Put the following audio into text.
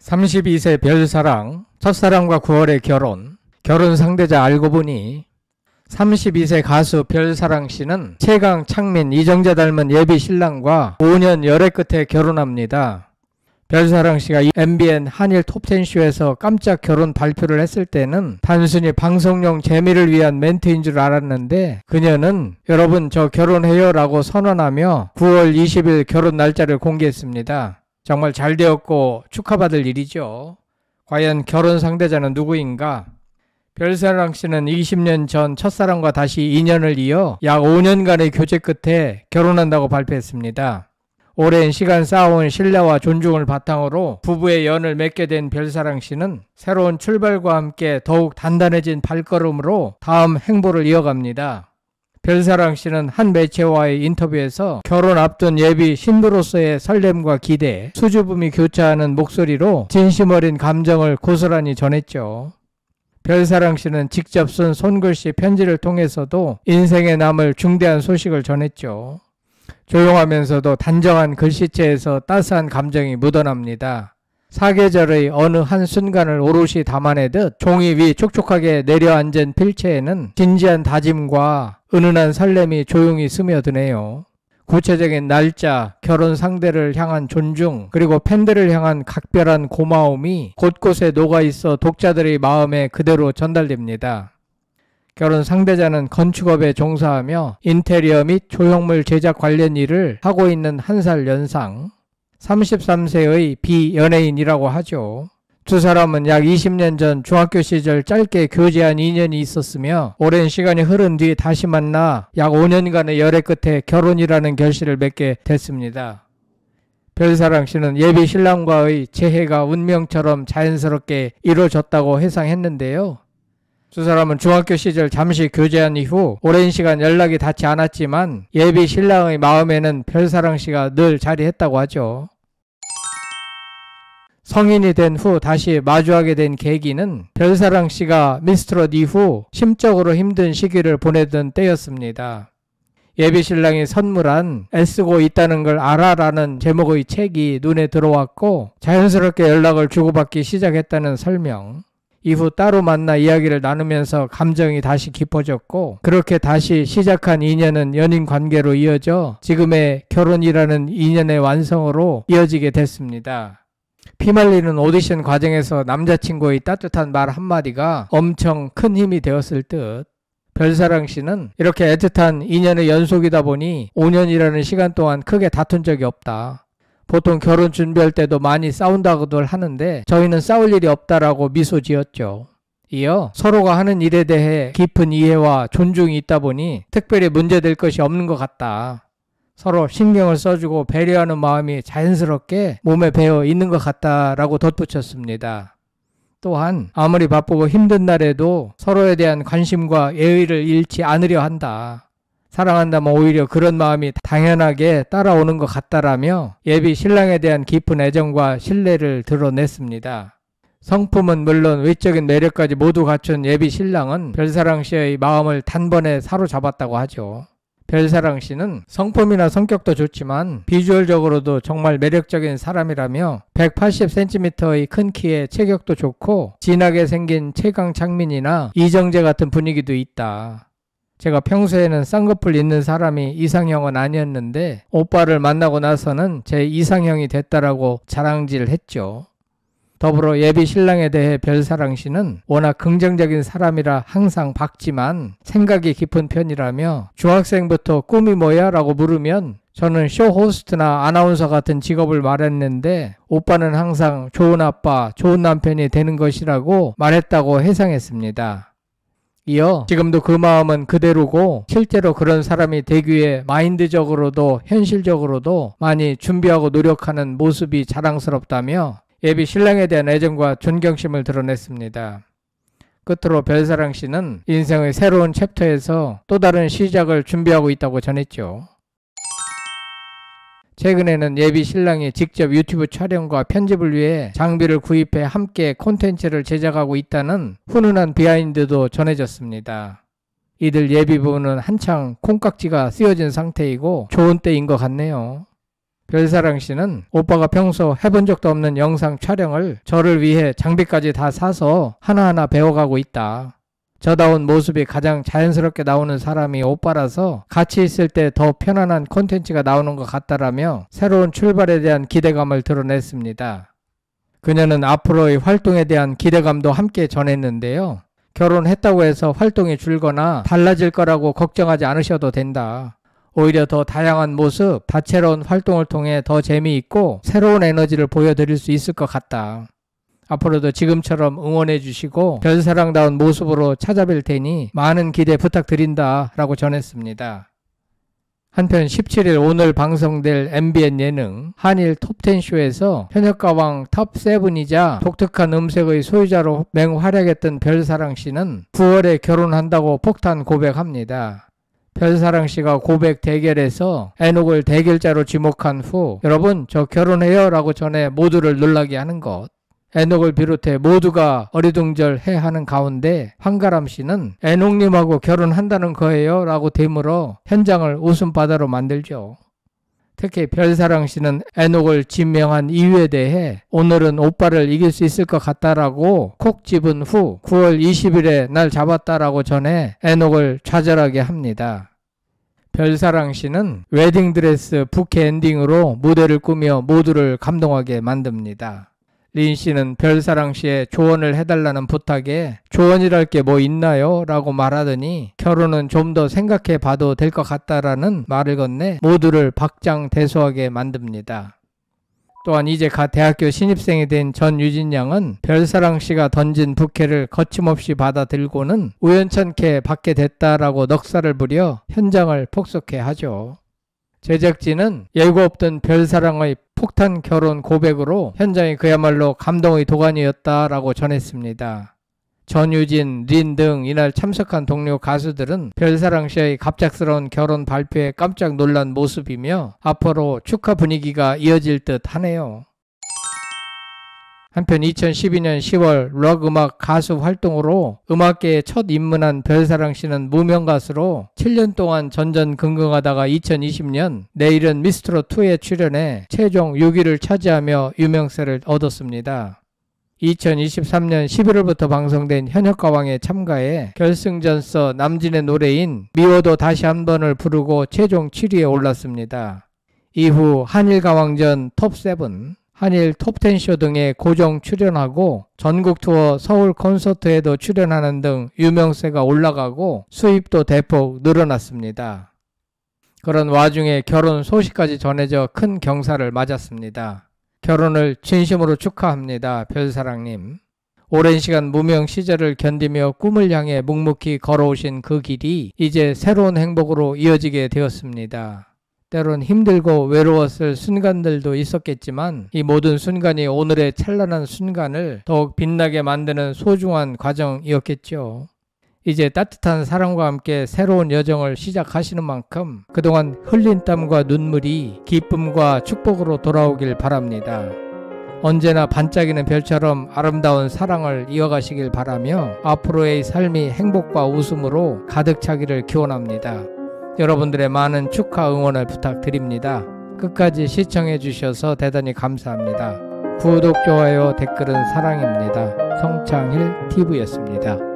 32세 별사랑, 첫사랑과 9월에 결혼 상대자 알고 보니 32세 가수 별사랑 씨는 최강, 창민, 이정재 닮은 예비 신랑과 5년 열애 끝에 결혼합니다. 별사랑 씨가 MBN 한일 톱10 쇼에서 깜짝 결혼 발표를 했을 때는 단순히 방송용 재미를 위한 멘트인 줄 알았는데 그녀는 여러분 저 결혼해요 라고 선언하며 9월 20일 결혼 날짜를 공개했습니다. 정말 잘 되었고 축하받을 일이죠. 과연 결혼 상대자는 누구인가? 별사랑 씨는 20년 전 첫사랑과 다시 인연을 이어 약 5년간의 교제 끝에 결혼한다고 발표했습니다. 오랜 시간 쌓아온 신뢰와 존중을 바탕으로 부부의 연을 맺게 된 별사랑 씨는 새로운 출발과 함께 더욱 단단해진 발걸음으로 다음 행보를 이어갑니다. 별사랑 씨는 한 매체와의 인터뷰에서 결혼 앞둔 예비 신부로서의 설렘과 기대, 수줍음이 교차하는 목소리로 진심 어린 감정을 고스란히 전했죠. 별사랑 씨는 직접 쓴 손글씨 편지를 통해서도 인생에 남을 중대한 소식을 전했죠. 조용하면서도 단정한 글씨체에서 따스한 감정이 묻어납니다. 사계절의 어느 한 순간을 오롯이 담아내듯 종이 위 촉촉하게 내려앉은 필체에는 진지한 다짐과 은은한 설렘이 조용히 스며드네요. 구체적인 날짜, 결혼 상대를 향한 존중, 그리고 팬들을 향한 각별한 고마움이 곳곳에 녹아있어 독자들의 마음에 그대로 전달됩니다. 결혼 상대자는 건축업에 종사하며 인테리어 및 조형물 제작 관련 일을 하고 있는 1살 연상, 33세의 비연예인이라고 하죠. 두 사람은 약 20년 전 중학교 시절 짧게 교제한 인연이 있었으며 오랜 시간이 흐른 뒤 다시 만나 약 5년간의 열애 끝에 결혼이라는 결실을 맺게 됐습니다. 별사랑 씨는 예비 신랑과의 재회가 운명처럼 자연스럽게 이루어졌다고 회상했는데요. 두 사람은 중학교 시절 잠시 교제한 이후 오랜 시간 연락이 닿지 않았지만 예비 신랑의 마음에는 별사랑 씨가 늘 자리했다고 하죠. 성인이 된 후 다시 마주하게 된 계기는 별사랑 씨가 미스트롯 이후 심적으로 힘든 시기를 보내던 때였습니다. 예비 신랑이 선물한 애쓰고 있다는 걸 알아라는 제목의 책이 눈에 들어왔고 자연스럽게 연락을 주고받기 시작했다는 설명. 이후 따로 만나 이야기를 나누면서 감정이 다시 깊어졌고 그렇게 다시 시작한 인연은 연인 관계로 이어져 지금의 결혼이라는 인연의 완성으로 이어지게 됐습니다. 피말리는 오디션 과정에서 남자친구의 따뜻한 말 한마디가 엄청 큰 힘이 되었을 듯 별사랑 씨는 이렇게 애틋한 인연의 연속이다 보니 5년이라는 시간 동안 크게 다툰 적이 없다. 보통 결혼 준비할 때도 많이 싸운다고들 하는데 저희는 싸울 일이 없다라고 미소 지었죠. 이어 서로가 하는 일에 대해 깊은 이해와 존중이 있다 보니 특별히 문제될 것이 없는 것 같다. 서로 신경을 써주고 배려하는 마음이 자연스럽게 몸에 배어 있는 것 같다라고 덧붙였습니다. 또한 아무리 바쁘고 힘든 날에도 서로에 대한 관심과 예의를 잃지 않으려 한다. 사랑한다면 오히려 그런 마음이 당연하게 따라오는 것 같다라며 예비 신랑에 대한 깊은 애정과 신뢰를 드러냈습니다. 성품은 물론 외적인 매력까지 모두 갖춘 예비 신랑은 별사랑 씨의 마음을 단번에 사로잡았다고 하죠. 별사랑 씨는 성품이나 성격도 좋지만 비주얼적으로도 정말 매력적인 사람이라며 180cm의 큰 키에 체격도 좋고 진하게 생긴 최강, 창민이나 이정재 같은 분위기도 있다. 제가 평소에는 쌍꺼풀 있는 사람이 이상형은 아니었는데 오빠를 만나고 나서는 제 이상형이 됐다라고 자랑질을 했죠. 더불어 예비 신랑에 대해 별사랑 씨는 워낙 긍정적인 사람이라 항상 밝지만 생각이 깊은 편이라며 중학생부터 꿈이 뭐야? 라고 물으면 저는 쇼 호스트나 아나운서 같은 직업을 말했는데 오빠는 항상 좋은 아빠, 좋은 남편이 되는 것이라고 말했다고 해상했습니다. 이어 지금도 그 마음은 그대로고 실제로 그런 사람이 되기 위해 마인드적으로도 현실적으로도 많이 준비하고 노력하는 모습이 자랑스럽다며 예비 신랑에 대한 애정과 존경심을 드러냈습니다. 끝으로 별사랑 씨는 인생의 새로운 챕터에서 또 다른 시작을 준비하고 있다고 전했죠. 최근에는 예비 신랑이 직접 유튜브 촬영과 편집을 위해 장비를 구입해 함께 콘텐츠를 제작하고 있다는 훈훈한 비하인드도 전해졌습니다. 이들 예비 부부는 한창 콩깍지가 씌워진 상태이고 좋은 때인 것 같네요. 별사랑 씨는 오빠가 평소 해본 적도 없는 영상 촬영을 저를 위해 장비까지 다 사서 하나하나 배워가고 있다. 저다운 모습이 가장 자연스럽게 나오는 사람이 오빠라서 같이 있을 때 더 편안한 콘텐츠가 나오는 것 같다라며 새로운 출발에 대한 기대감을 드러냈습니다. 그녀는 앞으로의 활동에 대한 기대감도 함께 전했는데요. 결혼했다고 해서 활동이 줄거나 달라질 거라고 걱정하지 않으셔도 된다. 오히려 더 다양한 모습, 다채로운 활동을 통해 더 재미있고 새로운 에너지를 보여드릴 수 있을 것 같다. 앞으로도 지금처럼 응원해 주시고 별사랑다운 모습으로 찾아뵐 테니 많은 기대 부탁드린다 라고 전했습니다. 한편 17일 오늘 방송될 MBN 예능 한일 톱10쇼에서 현역가왕 탑7이자 독특한 음색의 소유자로 맹활약했던 별사랑 씨는 9월에 결혼한다고 폭탄 고백합니다. 별사랑 씨가 고백 대결에서 애녹을 대결자로 지목한 후 여러분 저 결혼해요 라고 전해 모두를 놀라게 하는 것. 애녹을 비롯해 모두가 어리둥절해하는 가운데 황가람 씨는 애녹님하고 결혼한다는 거예요 라고 되물어 현장을 웃음바다로 만들죠. 특히 별사랑 씨는 애녹을 지명한 이유에 대해 오늘은 오빠를 이길 수 있을 것 같다라고 콕 집은 후 9월 20일에 날 잡았다라고 전해 애녹을 좌절하게 합니다. 별사랑 씨는 웨딩드레스 부케 엔딩으로 무대를 꾸며 모두를 감동하게 만듭니다. 린 씨는 별사랑 씨의 조언을 해달라는 부탁에 조언이랄 게 뭐 있나요? 라고 말하더니 결혼은 좀 더 생각해 봐도 될 것 같다라는 말을 건네 모두를 박장대소하게 만듭니다. 또한 이제 갓 대학교 신입생이 된 전유진 양은 별사랑 씨가 던진 부케를 거침없이 받아들고는 우연찮게 받게 됐다라고 넉살을 부려 현장을 폭소케 하죠. 제작진은 예고 없던 별사랑의 폭탄 결혼 고백으로 현장이 그야말로 감동의 도가니였다라고 전했습니다. 전유진, 린 등 이날 참석한 동료 가수들은 별사랑 씨의 갑작스러운 결혼 발표에 깜짝 놀란 모습이며 앞으로 축하 분위기가 이어질 듯 하네요. 한편 2012년 10월 록 음악 가수 활동으로 음악계에 첫 입문한 별사랑 씨는 무명 가수로 7년 동안 전전긍긍하다가 2020년 내일은 미스트롯2에 출연해 최종 6위를 차지하며 유명세를 얻었습니다. 2023년 11월부터 방송된 현역가왕에 참가해 결승전서 남진의 노래인 미워도 다시 한 번을 부르고 최종 7위에 올랐습니다. 이후 한일가왕전 톱7, 한일 톱10쇼 등에 고정 출연하고 전국 투어 서울 콘서트에도 출연하는 등 유명세가 올라가고 수입도 대폭 늘어났습니다. 그런 와중에 결혼 소식까지 전해져 큰 경사를 맞았습니다. 결혼을 진심으로 축하합니다. 별사랑님. 오랜 시간 무명 시절을 견디며 꿈을 향해 묵묵히 걸어오신 그 길이 이제 새로운 행복으로 이어지게 되었습니다. 때론 힘들고 외로웠을 순간들도 있었겠지만 이 모든 순간이 오늘의 찬란한 순간을 더욱 빛나게 만드는 소중한 과정이었겠죠. 이제 따뜻한 사랑과 함께 새로운 여정을 시작하시는 만큼 그동안 흘린 땀과 눈물이 기쁨과 축복으로 돌아오길 바랍니다. 언제나 반짝이는 별처럼 아름다운 사랑을 이어가시길 바라며 앞으로의 삶이 행복과 웃음으로 가득 차기를 기원합니다. 여러분들의 많은 축하 응원을 부탁드립니다. 끝까지 시청해 주셔서 대단히 감사합니다. 구독, 좋아요, 댓글은 사랑입니다. 성창일 TV였습니다.